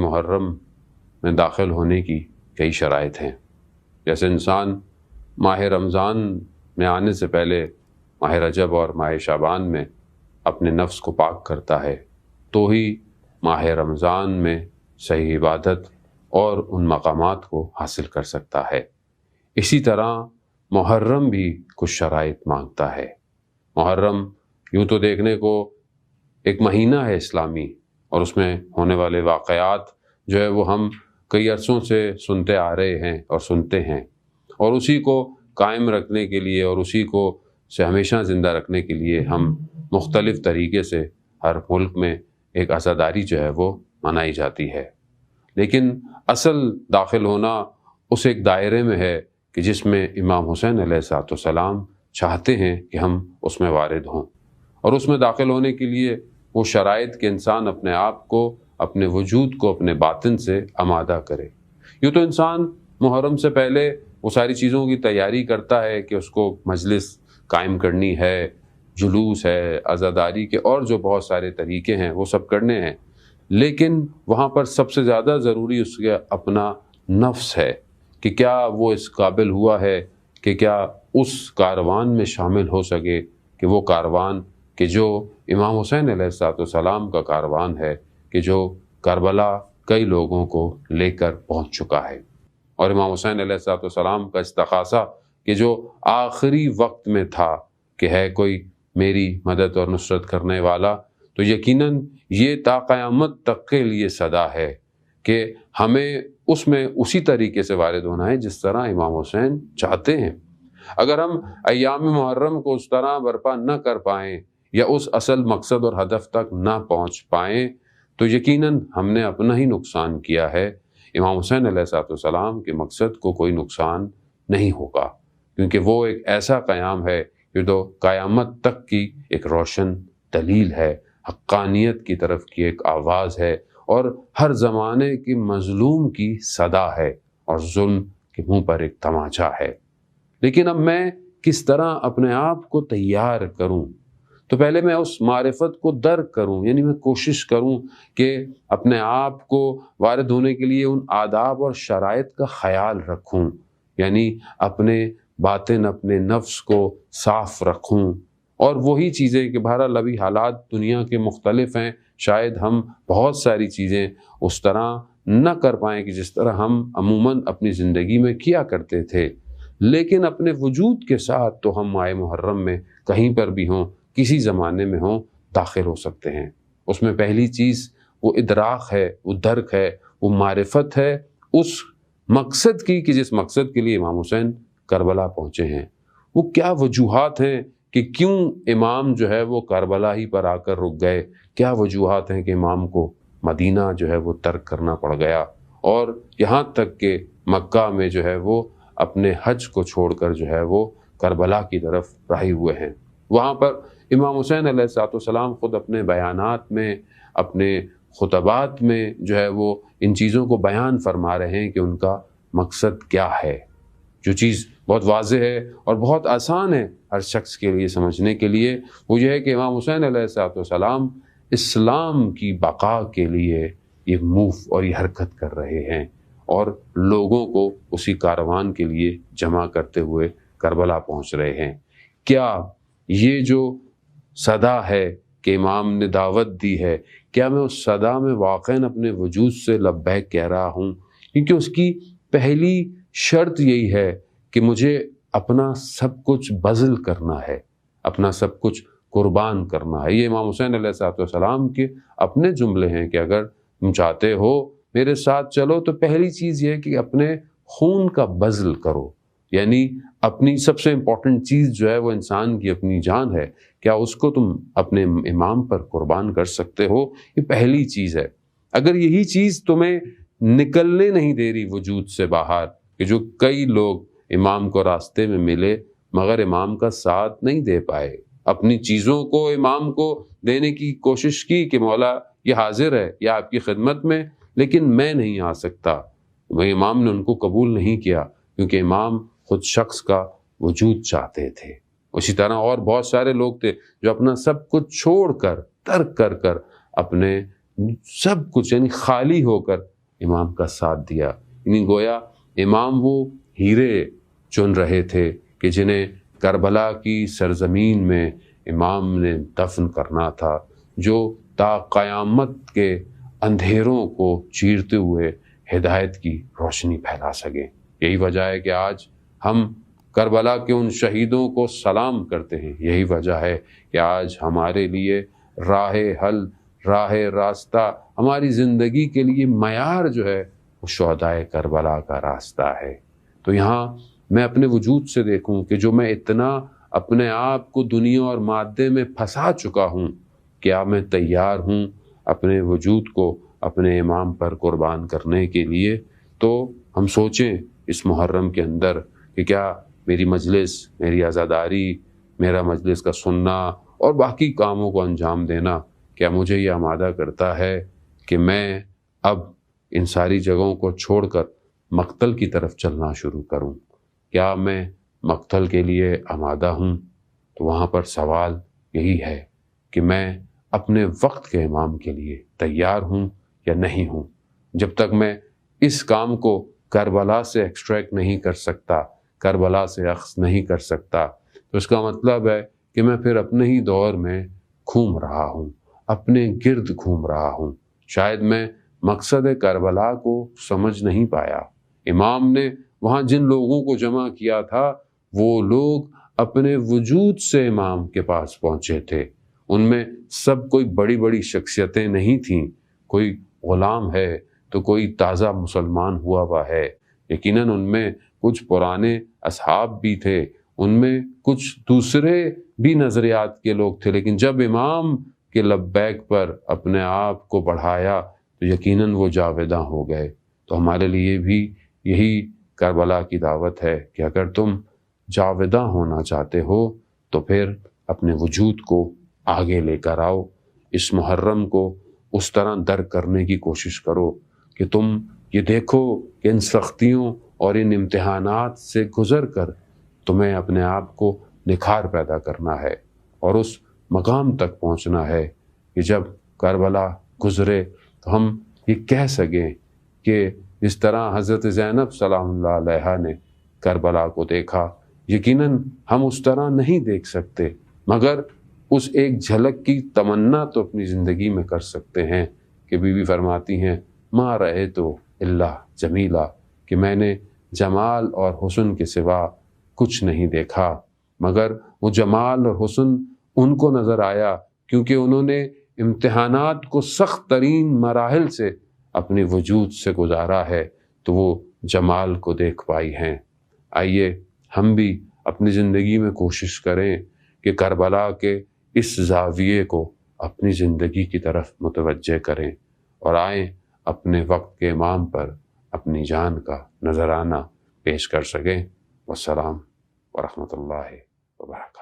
محرم میں داخل ہونے کی کئی شرائط ہیں۔ جیسے انسان ماہ رمضان میں آنے سے پہلے ماہ رجب اور ماہ شعبان میں اپنے نفس کو پاک کرتا ہے تو ہی ماہ رمضان میں صحیح عبادت اور ان مقامات کو حاصل کر سکتا ہے۔ اسی طرح محرم بھی کچھ شرائط مانگتا ہے۔ محرم یوں تو دیکھنے کو ایک مہینہ ہے اسلامی، اور اس میں ہونے والے واقعات جو ہے وہ ہم کئی عرصوں سے سنتے آ رہے ہیں اور سنتے ہیں، اور اسی کو قائم رکھنے کے لیے اور اسی کو سے ہمیشہ زندہ رکھنے کے لیے ہم مختلف طریقے سے ہر ملک میں ایک عزاداری جو ہے وہ منائی جاتی ہے۔ لیکن اصل داخل ہونا اس ایک دائرے میں ہے کہ جس میں امام حسین علیہ السلام چاہتے ہیں کہ ہم اس میں وارد ہوں، اور اس میں داخل ہونے کے لیے وہ شرائط کہ انسان اپنے آپ کو، اپنے وجود کو اپنے باطن سے آمادہ کرے۔ یوں تو انسان محرم سے پہلے وہ ساری چیزوں کی تیاری کرتا ہے کہ اس کو مجلس قائم کرنی ہے، جلوس ہے، عزاداری کے اور جو بہت سارے طریقے ہیں وہ سب کرنے ہیں، لیکن وہاں پر سب سے زیادہ ضروری اس کا اپنا نفس ہے کہ کیا وہ اس قابل ہوا ہے کہ کیا اس کاروان میں شامل ہو سکے، کہ وہ کاروان کہ جو امام حسین علیہ السلام کا کاروان ہے، کہ جو کربلا کئی لوگوں کو لے کر پہنچ چکا ہے۔ اور امام حسین علیہ السلام کا استغاثہ کہ جو آخری وقت میں تھا کہ ہے کوئی میری مدد اور نصرت کرنے والا، تو یقیناً یہ تا قیامت تک کے لیے صدا ہے کہ ہمیں اس میں اسی طریقے سے وارد ہونا ہے جس طرح امام حسین چاہتے ہیں۔ اگر ہم ایام محرم کو اس طرح برپا نہ کر پائیں یا اس اصل مقصد اور ہدف تک نہ پہنچ پائیں تو یقیناً ہم نے اپنا ہی نقصان کیا ہے۔ امام حسین علیہ السلام کے مقصد کو کوئی نقصان نہیں ہوگا، کیونکہ وہ ایک ایسا قیام ہے جو تو قیامت تک کی ایک روشن دلیل ہے، حقانیت کی طرف کی ایک آواز ہے، اور ہر زمانے کی مظلوم کی صدا ہے، اور ظلم کے منہ پر ایک تماچا ہے۔ لیکن اب میں کس طرح اپنے آپ کو تیار کروں؟ تو پہلے میں اس معرفت کو درک کروں، یعنی میں کوشش کروں کہ اپنے آپ کو وارد ہونے کے لیے ان آداب اور شرائط کا خیال رکھوں، یعنی اپنے باطن، اپنے نفس کو صاف رکھوں۔ اور وہی چیزیں کہ بہرحال ابھی حالات دنیا کے مختلف ہیں، شاید ہم بہت ساری چیزیں اس طرح نہ کر پائیں کہ جس طرح ہم عموماً اپنی زندگی میں کیا کرتے تھے، لیکن اپنے وجود کے ساتھ تو ہم ماہ محرم میں کہیں پر بھی ہوں، کسی زمانے میں ہوں، داخل ہو سکتے ہیں۔ اس میں پہلی چیز وہ ادراک ہے، وہ درک ہے، وہ معرفت ہے اس مقصد کی کہ جس مقصد کے لیے امام حسین کربلا پہنچے ہیں۔ وہ کیا وجوہات ہیں کہ کیوں امام جو ہے وہ کربلا ہی پر آ کر رک گئے؟ کیا وجوہات ہیں کہ امام کو مدینہ جو ہے وہ ترک کرنا پڑ گیا، اور یہاں تک کہ مکہ میں جو ہے وہ اپنے حج کو چھوڑ کر جو ہے وہ کربلا کی طرف راہی ہوئے ہیں؟ وہاں پر امام حسین علیہ السلام خود اپنے بیانات میں، اپنے خطبات میں جو ہے وہ ان چیزوں کو بیان فرما رہے ہیں کہ ان کا مقصد کیا ہے۔ جو چیز بہت واضح ہے اور بہت آسان ہے ہر شخص کے لیے سمجھنے کے لیے، وہ یہ ہے کہ امام حسین علیہ السلام اسلام کی بقا کے لیے یہ موو اور یہ حرکت کر رہے ہیں، اور لوگوں کو اسی کاروان کے لیے جمع کرتے ہوئے کربلا پہنچ رہے ہیں۔ کیا یہ جو صدا ہے کہ امام نے دعوت دی ہے، کیا میں اس صدا میں واقعاً اپنے وجود سے لبیک کہہ رہا ہوں؟ کیونکہ اس کی پہلی شرط یہی ہے کہ مجھے اپنا سب کچھ بذل کرنا ہے، اپنا سب کچھ قربان کرنا ہے۔ یہ امام حسین علیہ السلام کے اپنے جملے ہیں کہ اگر تم چاہتے ہو میرے ساتھ چلو تو پہلی چیز یہ ہے کہ اپنے خون کا بذل کرو، یعنی اپنی سب سے امپورٹنٹ چیز جو ہے وہ انسان کی اپنی جان ہے، کیا اس کو تم اپنے امام پر قربان کر سکتے ہو؟ یہ پہلی چیز ہے۔ اگر یہی چیز تمہیں نکلنے نہیں دے رہی وجود سے باہر، کہ جو کئی لوگ امام کو راستے میں ملے مگر امام کا ساتھ نہیں دے پائے، اپنی چیزوں کو امام کو دینے کی کوشش کی کہ مولا یہ حاضر ہے یا آپ کی خدمت میں، لیکن میں نہیں آ سکتا، وہ امام نے ان کو قبول نہیں کیا، کیونکہ امام خود شخص کا وجود چاہتے تھے۔ اسی طرح اور بہت سارے لوگ تھے جو اپنا سب کچھ چھوڑ کر، ترک کر اپنے سب کچھ یعنی خالی ہو کر امام کا ساتھ دیا. یعنی گویا امام وہ ہیرے چن رہے تھے کہ جنہیں کربلا کی سرزمین میں امام نے دفن کرنا تھا، جو تا قیامت کے اندھیروں کو چیرتے ہوئے ہدایت کی روشنی پھیلا سکیں. یہی وجہ ہے کہ آج ہم کربلا کے ان شہیدوں کو سلام کرتے ہیں. یہی وجہ ہے کہ آج ہمارے لیے راہ حل، راہ راستہ، ہماری زندگی کے لیے معیار جو ہے وہ شہدائے کربلا کا راستہ ہے. تو یہاں میں اپنے وجود سے دیکھوں کہ جو میں اتنا اپنے آپ کو دنیا اور مادے میں پھنسا چکا ہوں، کیا میں تیار ہوں اپنے وجود کو اپنے امام پر قربان کرنے کے لیے؟ تو ہم سوچیں اس محرم کے اندر کہ کیا میری مجلس، میری عزاداری، میرا مجلس کا سننا اور باقی کاموں کو انجام دینا کیا مجھے یہ آمادہ کرتا ہے کہ میں اب ان ساری جگہوں کو چھوڑ کر مقتل کی طرف چلنا شروع کروں؟ کیا میں مقتل کے لیے آمادہ ہوں؟ تو وہاں پر سوال یہی ہے کہ میں اپنے وقت کے امام کے لیے تیار ہوں یا نہیں ہوں. جب تک میں اس کام کو کربلا سے ایکسٹریکٹ نہیں کر سکتا، کربلا سے اخذ نہیں کر سکتا، تو اس کا مطلب ہے کہ میں پھر اپنے ہی دور میں گھوم رہا ہوں، اپنے گرد گھوم رہا ہوں. شاید میں مقصد کربلا کو سمجھ نہیں پایا. امام نے وہاں جن لوگوں کو جمع کیا تھا وہ لوگ اپنے وجود سے امام کے پاس پہنچے تھے. ان میں سب کوئی بڑی بڑی شخصیتیں نہیں تھیں. کوئی غلام ہے تو کوئی تازہ مسلمان ہوا ہے. یقیناً ان میں کچھ پرانے اصحاب بھی تھے، ان میں کچھ دوسرے بھی نظریات کے لوگ تھے، لیکن جب امام کے لبیک پر اپنے آپ کو بڑھایا تو یقیناً وہ جاویداں ہو گئے. تو ہمارے لیے بھی یہی کربلا کی دعوت ہے کہ اگر تم جاویداں ہونا چاہتے ہو تو پھر اپنے وجود کو آگے لے کر آؤ. اس محرم کو اس طرح درک کرنے کی کوشش کرو کہ تم یہ دیکھو کہ ان سختیوں اور ان امتحانات سے گزر کر تمہیں اپنے آپ کو نکھار پیدا کرنا ہے اور اس مقام تک پہنچنا ہے کہ جب کربلا گزرے تو ہم یہ کہہ سکیں کہ جس طرح حضرت زینب سلام اللہ علیہا نے کربلا کو دیکھا، یقیناً ہم اس طرح نہیں دیکھ سکتے، مگر اس ایک جھلک کی تمنا تو اپنی زندگی میں کر سکتے ہیں کہ بی بی فرماتی ہیں ما رأیت الا جمیلا، کہ میں نے جمال اور حسن کے سوا کچھ نہیں دیکھا. مگر وہ جمال اور حسن ان کو نظر آیا کیونکہ انہوں نے امتحانات کو سخت ترین مراحل سے اپنے وجود سے گزارا ہے تو وہ جمال کو دیکھ پائی ہیں. آئیے ہم بھی اپنی زندگی میں کوشش کریں کہ کربلا کے اس زاویے کو اپنی زندگی کی طرف متوجہ کریں اور آئیں اپنے وقت کے امام پر اپنی جان کا نذرانہ پیش کر سکیں. والسلام ورحمۃ اللہ وبرکاتہ.